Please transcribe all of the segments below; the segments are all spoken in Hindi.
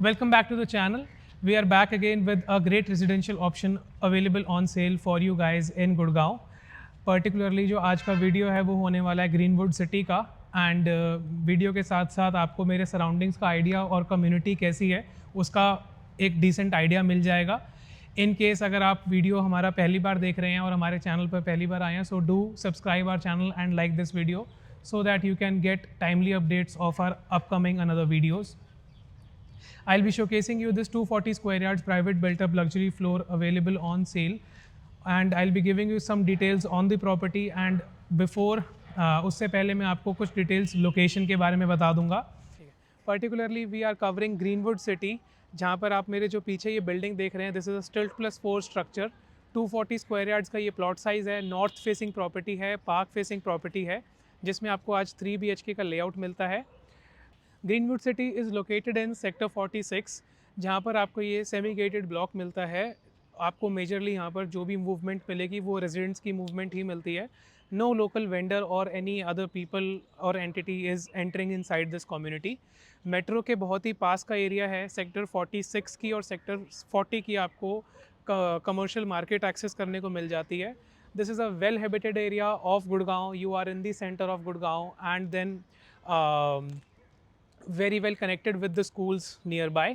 Welcome back to the channel. We are back again with a great residential option available on sale for you guys in Gurgaon. Particularly जो आज का वीडियो है वो होने वाला है ग्रीनवुड सिटी का एंड वीडियो के साथ साथ आपको मेरे सराउंडिंग्स का आइडिया और कम्युनिटी कैसी है उसका एक डिसेंट आइडिया मिल जाएगा. इन केस अगर आप वीडियो हमारा पहली बार देख रहे हैं और हमारे चैनल पर पहली बार आए हैं so do subscribe our channel and like this video so that you can get timely updates of our upcoming another videos. I'll be showcasing you this 240 square yards private built up luxury floor available on sale, and I'll be giving you some details on the property. And before उससे पहले मैं आपको कुछ डिटेल्स लोकेशन के बारे में बता दूंगा. Particularly we are covering Greenwood City, जहाँ पर आप मेरे जो पीछे ये बिल्डिंग देख रहे हैं दिस इज़ अ स्टिल्ट प्लस 4 स्ट्रक्चर. 240 स्क्वायर यार्ड्स का ये प्लॉट साइज़ है. नॉर्थ फेसिंग प्रॉपर्टी है, पार्क फेसिंग प्रॉपर्टी है, जिसमें आपको आज 3 BHK का लेआउट मिलता है. Greenwood city is located in sector 46, जहाँ पर आपको ये सेमी गेटेड ब्लॉक मिलता है. आपको मेजरली यहाँ पर जो भी मूवमेंट मिलेगी वो रेजिडेंट्स की मूवमेंट ही मिलती है. नो लोकल वेंडर और एनी अदर पीपल और entity is entering in side this community. Metro के बहुत ही पास का एरिया है. सेक्टर 46 की और सेक्टर 40 की आपको कमर्शियल मार्केट एक्सेस करने को मिल जाती है. This is a well-habited area of Gurgaon. You are in the center of Gurgaon, and then very well connected with the schools nearby.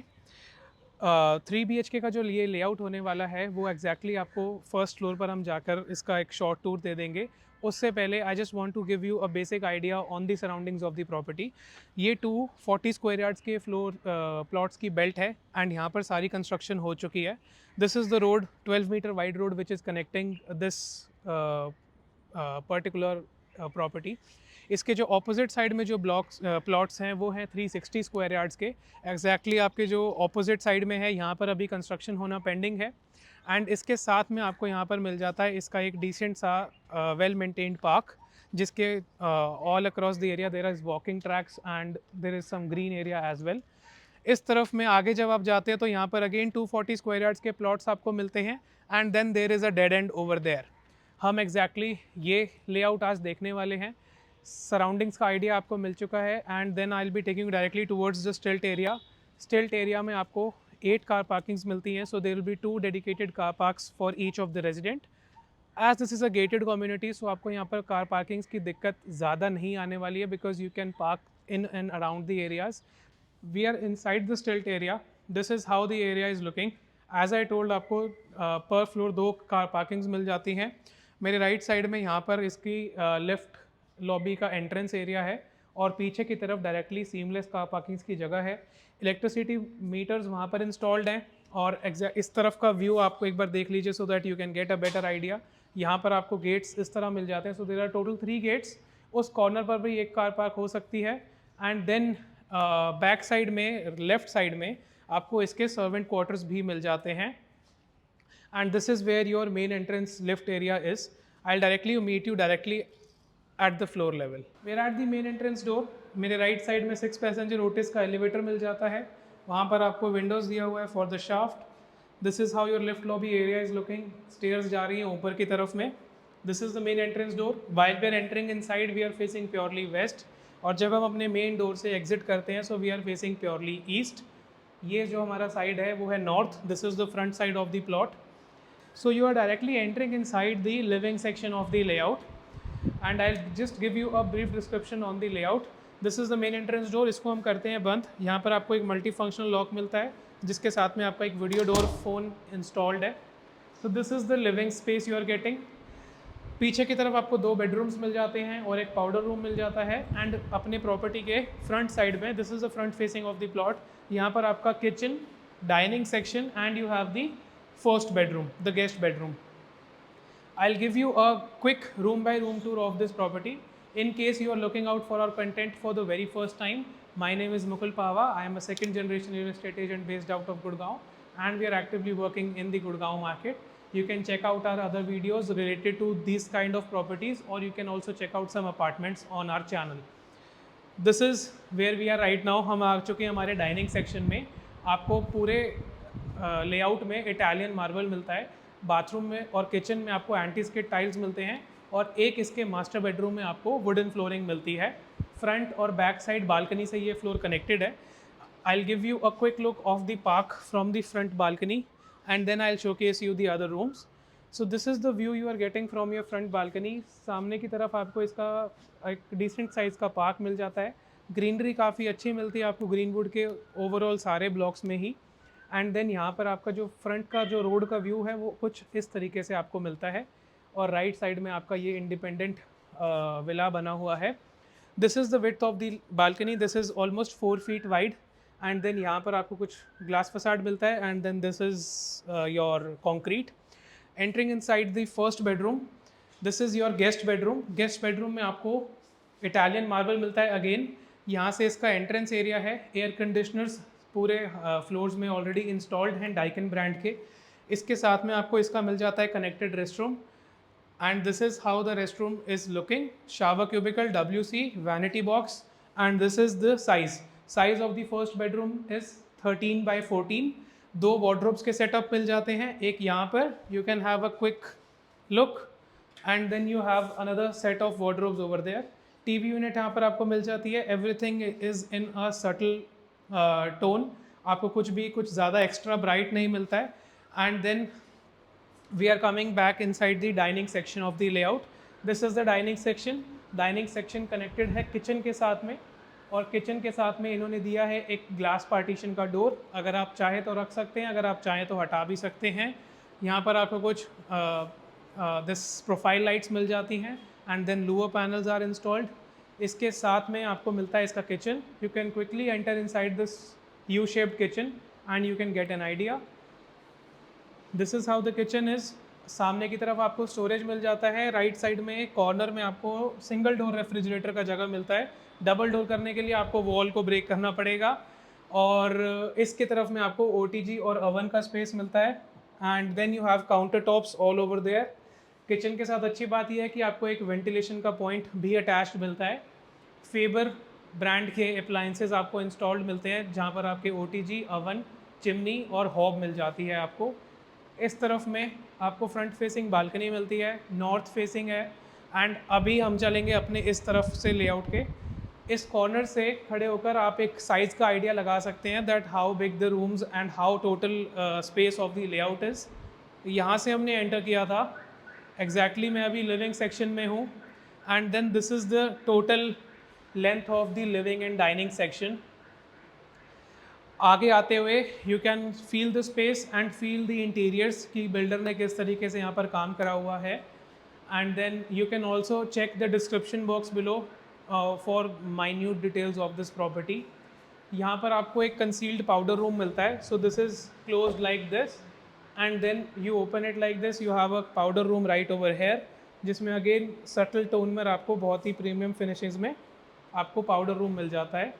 3 BHK का जो ये लेआउट होने वाला है वो एग्जैक्टली आपको फर्स्ट फ्लोर पर हम जाकर इसका एक शॉर्ट टूर दे देंगे. उससे पहले I just want to give you a basic idea on the surroundings of the property. ये 240 स्क्वायर यार्ड्स के फ्लोर प्लॉट्स की बेल्ट है एंड यहाँ पर सारी कंस्ट्रक्शन हो चुकी है. This is the road, 12 metre wide road which is connecting this particular property. इसके जो ऑपोजिट साइड में जो प्लॉट्स हैं वो हैं 360 स्क्वायर यार्ड्स के. एग्जैक्टली आपके जो ऑपोजिट साइड में है यहाँ पर अभी कंस्ट्रक्शन होना पेंडिंग है. एंड इसके साथ में आपको यहाँ पर मिल जाता है इसका एक डिसेंट सा वेल मेंटेन्ड पार्क, जिसके all across the area there is walking tracks and there is some green area as well. इस तरफ में आगे जब आप जाते हैं तो यहाँ पर अगेन 240 स्क्वायर यार्ड्स के प्लॉट्स आपको मिलते हैं and then there is a dead end over there. हम एग्जैक्टली ये लेआउट आज देखने वाले हैं. सराउंडिंग्स का आइडिया आपको मिल चुका है and then I will be taking directly towards the stilt area. Stilt area में आपको 8 कार पार्किंग्स मिलती हैं. So there will be 2 dedicated car parks for each of the resident. As this is a gated community so आपको यहाँ पर कार पार्किंग्स की दिक्कत ज़्यादा नहीं आने वाली है because you can park in and around the areas. We are inside the stilt area. This is how the area is looking. As I told आपको पर फ्लोर 2 कार पार्किंग्स मिल जाती हैं. मेरे राइट साइड में यहाँ पर इसकी लेफ्ट लॉबी का एंट्रेंस एरिया है और पीछे की तरफ डायरेक्टली सीमलेस कार पार्किंग्स की जगह है. इलेक्ट्रिसिटी मीटर्स वहाँ पर इंस्टॉल्ड हैं और इस तरफ का व्यू आपको एक बार देख लीजिए so that you can get a better idea. यहाँ पर आपको गेट्स इस तरह मिल जाते हैं. So there are total 3 gates. उस कॉर्नर पर भी एक कार पार्क हो सकती है एंड देन बैक साइड में लेफ्ट साइड में आपको इसके सर्वेंट क्वार्टर्स भी मिल जाते हैं. And this is where your main entrance lift area is. I directly meet you directly at the floor level. Where at the main entrance door मेरे राइट साइड में 6 पैसेंजर ओटिस का एलिवेटर मिल जाता है. वहाँ पर आपको विंडोज़ दिया हुआ है for the shaft. This is how your lift lobby area is looking. Stairs जा रही हैं ऊपर की तरफ में. This is the main entrance door. While we are entering inside we are facing purely west और जब हम अपने मेन डोर से एग्जिट करते हैं so we are facing purely east. ये जो हमारा साइड है वो है north. This is the front side of the plot. So you are directly entering inside the living section of the layout and I just give you a brief description on the layout. This is the main entrance door. इसको हम करते हैं बंद. यहाँ पर आपको एक मल्टी फंक्शनल लॉक मिलता है जिसके साथ में आपका एक वीडियो डोर फोन इंस्टॉल्ड है. So this is the living space you are getting. पीछे की तरफ आपको 2 बेडरूम्स मिल जाते हैं और एक पाउडर रूम मिल जाता है. एंड अपने प्रॉपर्टी के फ्रंट साइड में this is the front facing of the plot. यहाँ पर आपका kitchen, dining section and you have the first bedroom, the guest bedroom. I will give you a quick room by room tour of this property. In case you are looking out for our content for the very first time, my name is Mukul Pava. I am a second generation real estate agent based out of Gurgaon and we are actively working in the Gurgaon market. You can check out our other videos related to these kind of properties or you can also check out some apartments on our channel. This is where we are right now. हम आ चुके हैं हमारे डाइनिंग सेक्शन में. आपको पूरे लेआउट में इटालियन मार्बल मिलता है. बाथरूम में और किचन में आपको एंटी स्किड टाइल्स मिलते हैं और एक इसके मास्टर बेडरूम में आपको वुडन फ्लोरिंग मिलती है. फ्रंट और बैक साइड बालकनी से ये फ्लोर कनेक्टेड है. I'll give you a quick look of the park from the front balcony, and then I'll showcase you the other rooms. So this is the view you are getting from your front balcony. सामने की तरफ आपको इसका एक डिसेंट साइज़ का पार्क मिल जाता है. ग्रीनरी काफ़ी अच्छी मिलती है आपको ग्रीनवुड के ओवरऑल सारे ब्लॉक्स में ही. एंड देन यहाँ पर आपका जो फ्रंट का जो रोड का व्यू है वो कुछ इस तरीके से आपको मिलता है. और राइट साइड में आपका ये इंडिपेंडेंट विला बना हुआ है. This is the width of the balcony. This is almost 4 feet wide. And then यहाँ पर आपको कुछ ग्लास फसाड मिलता है. And then this is your concrete. Entering inside the first bedroom, this is your guest bedroom. Guest bedroom में आपको इटालियन मार्बल मिलता है. अगेन यहाँ से इसका एंट्रेंस एरिया है. एयर कंडीशनर्स पूरे फ्लोर्स में ऑलरेडी इंस्टॉल्ड हैं डाइकन ब्रांड के. इसके साथ में आपको इसका मिल जाता है connected restroom. And this is how the restroom is looking. Shower cubicle, WC, vanity box. And this is the size of the first bedroom is 13 by 14. 2 wardrobes के सेटअप मिल जाते हैं. एक यहाँ पर you can have a quick look, and then you have another set of wardrobes over there. TV unit यहाँ पर आपको मिल जाती है. Everything is in a subtle tone. आपको कुछ ज़्यादा एक्स्ट्रा ब्राइट नहीं मिलता है. And then we are coming back inside the dining section of the layout. This is the dining section. Dining section connected है किचन के साथ में, और किचन के साथ में इन्होंने दिया है एक ग्लास पार्टीशन का डोर. अगर आप चाहें तो रख सकते हैं, अगर आप चाहें तो हटा भी सकते हैं. यहाँ पर आपको कुछ दिस प्रोफाइल लाइट्स मिल जाती हैं. And then louver panels are installed. इसके साथ में आपको मिलता है इसका kitchen. You can quickly enter inside this U shaped kitchen and you can get an idea. This is how the kitchen is. सामने की तरफ आपको स्टोरेज मिल जाता है. राइट साइड में कॉर्नर में आपको सिंगल डोर रेफ्रिजरेटर का जगह मिलता है. डबल डोर करने के लिए आपको वॉल को ब्रेक करना पड़ेगा. और इसके तरफ में आपको OTG और ओवन का स्पेस मिलता है. And then you have counter tops all over there. Kitchen के साथ अच्छी बात यह है कि आपको एक वेंटिलेशन का पॉइंट भी अटैच्ड मिलता है. फेबर ब्रांड के अप्लायंसेस आपको इंस्टॉल्ड मिलते हैं, जहाँ पर आपके OTG, ओवन, चिमनी और हॉब मिल जाती है आपको. इस तरफ में आपको फ्रंट फेसिंग बालकनी मिलती है, नॉर्थ फेसिंग है. एंड अभी हम चलेंगे अपने इस तरफ से लेआउट के. इस कॉर्नर से खड़े होकर आप एक साइज़ का आइडिया लगा सकते हैं that how big the rooms and how total space of the layout is. यहाँ से हमने एंटर किया था. एग्जैक्टली मैं अभी लिविंग सेक्शन में हूँ. And then this is the total length of the living and dining section. आगे आते हुए you can feel the space and feel the interiors कि बिल्डर ने किस तरीके से यहाँ पर काम करा हुआ है. And then you can also check the description box below for minute details of this property. यहाँ पर आपको एक कंसील्ड पाउडर रूम मिलता है. So this is close like this, and then you open it like this. You have a powder room right over here, जिसमें अगेन सटल टोन में आपको बहुत ही प्रीमियम फिनिशेस में आपको पाउडर रूम मिल जाता है.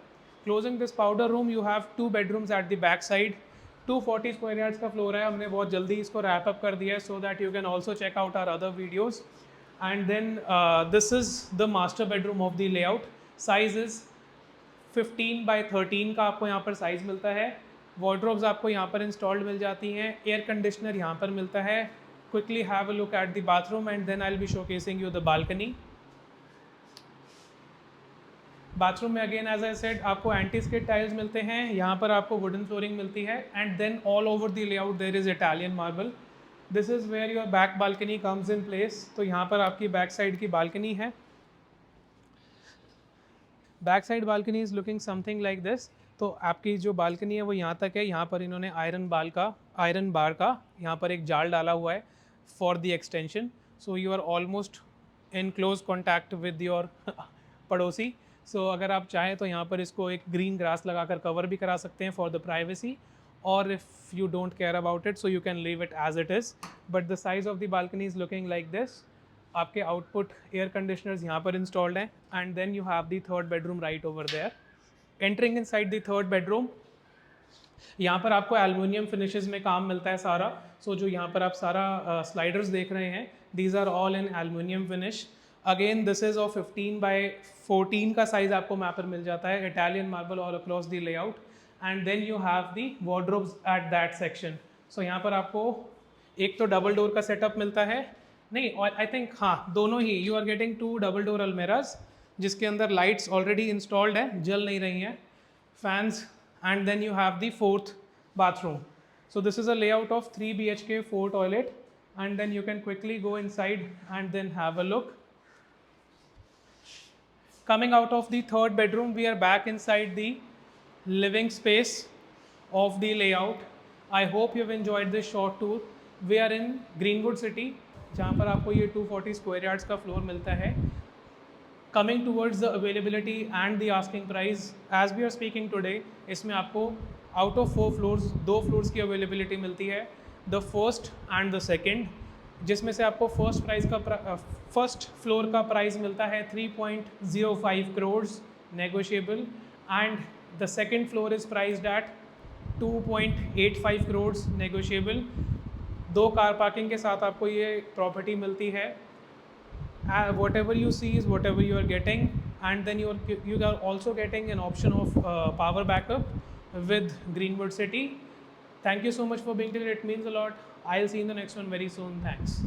Closing this powder room, you have 2 bedrooms at the back side. 240 square yards का फ्लोर है. हमने बहुत जल्दी इसको रैप अप कर दिया है so that you can also check out our other videos. And then this is the master bedroom of the layout. Size is 15 by 13 का आपको यहाँ पर साइज़ मिलता है. Wardrobes आपको यहाँ पर इंस्टॉल्ड मिल जाती हैं. एयर कंडीशनर यहाँ पर मिलता है. Quickly have a look at the bathroom and then I'll be showcasing you the balcony. Bathroom में अगेन एज आई सेड आपको एंटी स्किड टाइल्स मिलते हैं. यहाँ पर आपको वुडन फ्लोरिंग मिलती है. And then all over the layout there is Italian marble. This is where your back balcony comes in place. तो यहाँ पर आपकी बैक साइड की बालकनी है. Back side balcony is looking something like this. तो आपकी जो बालकनी है वो यहाँ तक है. यहाँ पर इन्होंने आयरन बार का यहाँ पर एक जाल डाला हुआ है for the extension. So you are almost in close contact with your पड़ोसी. सो अगर आप चाहें तो यहाँ पर इसको एक ग्रीन ग्रास लगाकर कवर भी करा सकते हैं फॉर द प्राइवेसी. और if you don't care about it so you can leave it as it is. But the size of the balcony is looking like this. आपके आउटपुट एयर कंडीशनर्स यहाँ पर इंस्टॉल्ड हैं. And then you have the third bedroom right over there. Entering inside the third bedroom, यहाँ पर आपको एल्युमिनियम फिनिशेस में काम मिलता है सारा. सो जो यहाँ पर आप सारा स्लाइडर्स देख रहे हैं, these are all in aluminium finish. Again this is of 15 by 14 का साइज़ आपको यहाँ पर मिल जाता है. Italian marble all across the layout. And then you have the wardrobes at that section. So यहाँ पर आपको एक तो डबल डोर का सेटअप मिलता है, नहीं आई थिंक हाँ दोनों ही. You are getting 2 double door अलमेराज जिसके अंदर लाइट्स ऑलरेडी इंस्टॉल्ड है, जल नहीं रही हैं. Fans and then you have the fourth bathroom. So this is a layout of 3 BHK 4 toilet, and then you can quickly go inside and then have a look. Coming out of the third bedroom, we are back inside the living space of the layout. I hope you've enjoyed this short tour. We are in Greenwood City, जहाँ पर आपको ये 240 स्क्वायर यार्ड्स का फ्लोर मिलता है. Coming towards the availability and the asking price, as we are speaking today, इसमें आपको out of 4 floors 2 floors की availability मिलती है, the first and the second, जिसमें से आपको फर्स्ट फ्लोर का प्राइस मिलता है 3.05 crore negotiable, and the second floor is priced eight 2.85 crore negotiable. 2 car parking के साथ आपको ये प्रॉपर्टी मिलती है. Whatever you see is whatever you are getting, and then you are also getting an option of power backup with Greenwood City. Thank you so much for being here. It means a lot. I'll see you in the next one very soon. Thanks.